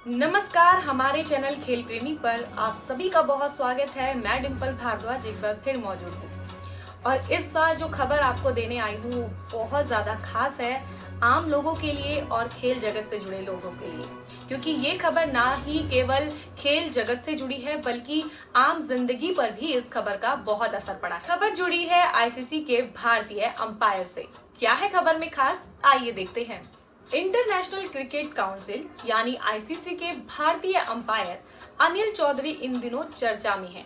नमस्कार, हमारे चैनल खेल प्रेमी पर आप सभी का बहुत स्वागत है। मैं डिम्पल भारद्वाज एक बार फिर मौजूद हूँ और इस बार जो खबर आपको देने आई हूँ बहुत ज़्यादा खास है आम लोगों के लिए और खेल जगत से जुड़े लोगों के लिए, क्योंकि ये खबर ना ही केवल खेल जगत से जुड़ी है बल्कि आम जिंदगी पर भी इस खबर का बहुत असर पड़ा। खबर जुड़ी है आईसीसी के भारतीय अंपायर से। क्या है खबर में खास, आइए देखते हैं। इंटरनेशनल क्रिकेट काउंसिल यानी आईसीसी के भारतीय अंपायर अनिल चौधरी इन दिनों चर्चा में हैं।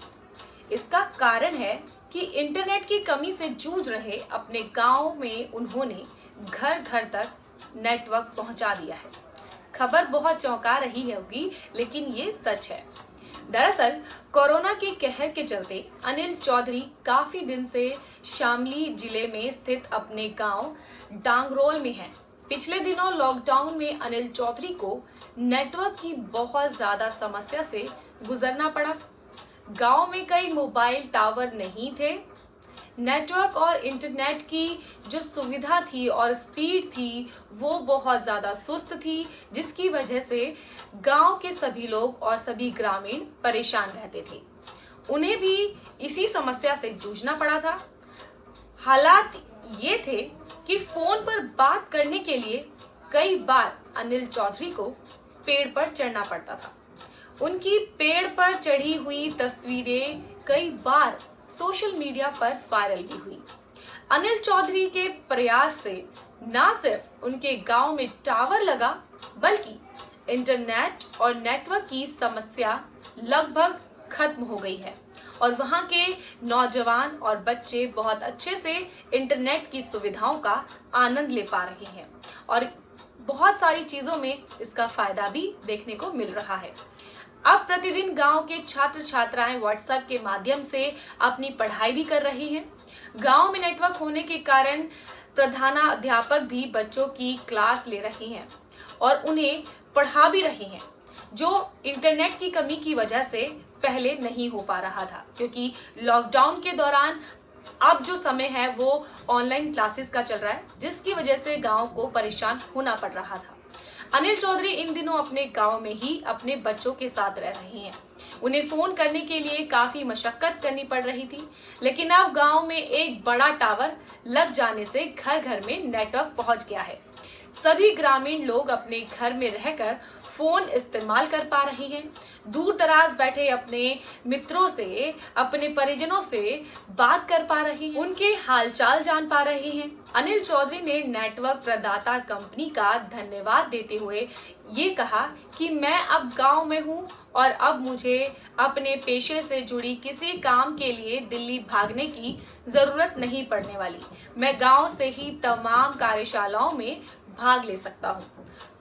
इसका कारण है कि इंटरनेट की कमी से जूझ रहे अपने गांव में उन्होंने घर घर तक नेटवर्क पहुंचा दिया है। खबर बहुत चौंका रही होगी, लेकिन ये सच है। दरअसल कोरोना के कहर के चलते अनिल चौधरी काफी दिन से शामली जिले में स्थित अपने गांव डांगरोल में हैं। पिछले दिनों लॉकडाउन में अनिल चौधरी को नेटवर्क की बहुत ज्यादा समस्या से गुजरना पड़ा। गांव में कई मोबाइल टावर नहीं थे। नेटवर्क और इंटरनेट की जो सुविधा थी और स्पीड थी वो बहुत ज़्यादा सुस्त थी, जिसकी वजह से गांव के सभी लोग और सभी ग्रामीण परेशान रहते थे। उन्हें भी इसी समस्या से जूझना पड़ा था। हालात ये थे कि फोन पर बात करने के लिए कई बार अनिल चौधरी को पेड़ पर चढ़ना पड़ता था। उनकी पेड़ पर चढ़ी हुई तस्वीरें कई बार सोशल मीडिया पर वायरल भी हुई। अनिल चौधरी के प्रयास से न सिर्फ उनके गांव में टावर लगा बल्कि इंटरनेट और नेटवर्क की समस्या लगभग खत्म हो गई है और वहां के नौजवान और बच्चे बहुत अच्छे से इंटरनेट की सुविधाओं का आनंद ले पा रहे हैं और बहुत सारी चीजों में इसका फायदा भी देखने को मिल रहा है। अब प्रतिदिन गांव के छात्र छात्राएं व्हाट्सएप के माध्यम से अपनी पढ़ाई भी कर रही हैं। गांव में नेटवर्क होने के कारण प्रधानाध्यापक भी बच्चों की क्लास ले रहे हैं और उन्हें पढ़ा भी रहे हैं, जो इंटरनेट की कमी की वजह से पहले नहीं हो पा रहा था, क्योंकि लॉकडाउन के दौरान अब जो समय है वो ऑनलाइन क्लासेस का चल रहा है, जिसकी वजह से गांव को परेशान होना पड़ रहा था। अनिल चौधरी इन दिनों अपने गांव में ही अपने बच्चों के साथ रह रहे हैं। उन्हें फोन करने के लिए काफी मशक्कत करनी पड़ रही थी, लेकिन अब गांव में एक बड़ा टावर लग जाने से घर घर में नेटवर्क पहुंच गया है। सभी ग्रामीण लोग अपने घर में रहकर फोन इस्तेमाल कर पा रहे हैं। दूर दराज बैठे अपने मित्रों से, अपने परिजनों से बात कर पा रहे हैं, उनके हालचाल जान पा रहे हैं। अनिल चौधरी ने नेटवर्क प्रदाता कंपनी का धन्यवाद देते हुए ये कहा कि मैं अब गांव में हूं और अब मुझे अपने पेशे से जुड़ी किसी काम के लिए दिल्ली भागने की जरूरत नहीं पड़ने वाली। मैं गांव से ही तमाम कार्यशालाओं में भाग ले सकता हूँ।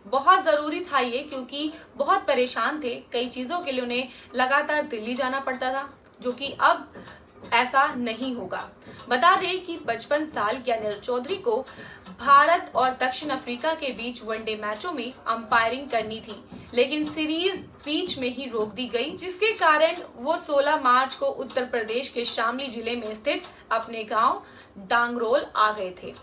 बहुत ज़रूरी था ये, क्योंकि बहुत परेशान थे। कई चीज़ों के लिए उन्हें लगातार दिल्ली जाना पड़ता था, जो कि अब ऐसा नहीं होगा। बता दें कि 55 साल के अनिल चौधरी को भारत और दक्षिण अफ्रीका के बीच वनडे मैचों में अंपायरिंग करनी थी, लेकिन सीरीज बीच में ही रोक दी गई, जिसके कारण वो 16 मार्च को उत्तर प्रदेश के शामली जिले में स्थित अपने गांव डांगरोल आ गए थे।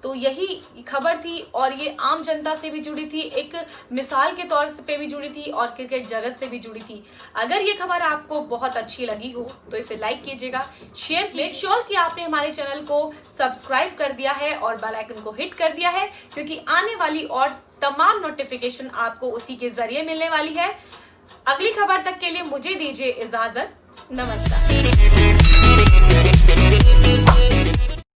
तो यही खबर थी और ये आम जनता से भी जुड़ी थी, एक मिसाल के तौर पे भी जुड़ी थी और क्रिकेट जगत से भी जुड़ी थी। अगर ये खबर आपको बहुत अच्छी लगी हो तो इसे लाइक कीजिएगा, शेयर कीजिए। मेक श्योर कि आपने हमारे चैनल को सब्सक्राइब कर दिया है और बेल आइकन को हिट कर दिया है, क्योंकि आने वाली और तमाम नोटिफिकेशन आपको उसी के जरिए मिलने वाली है। अगली खबर तक के लिए मुझे दीजिए इजाजत। नमस्कार।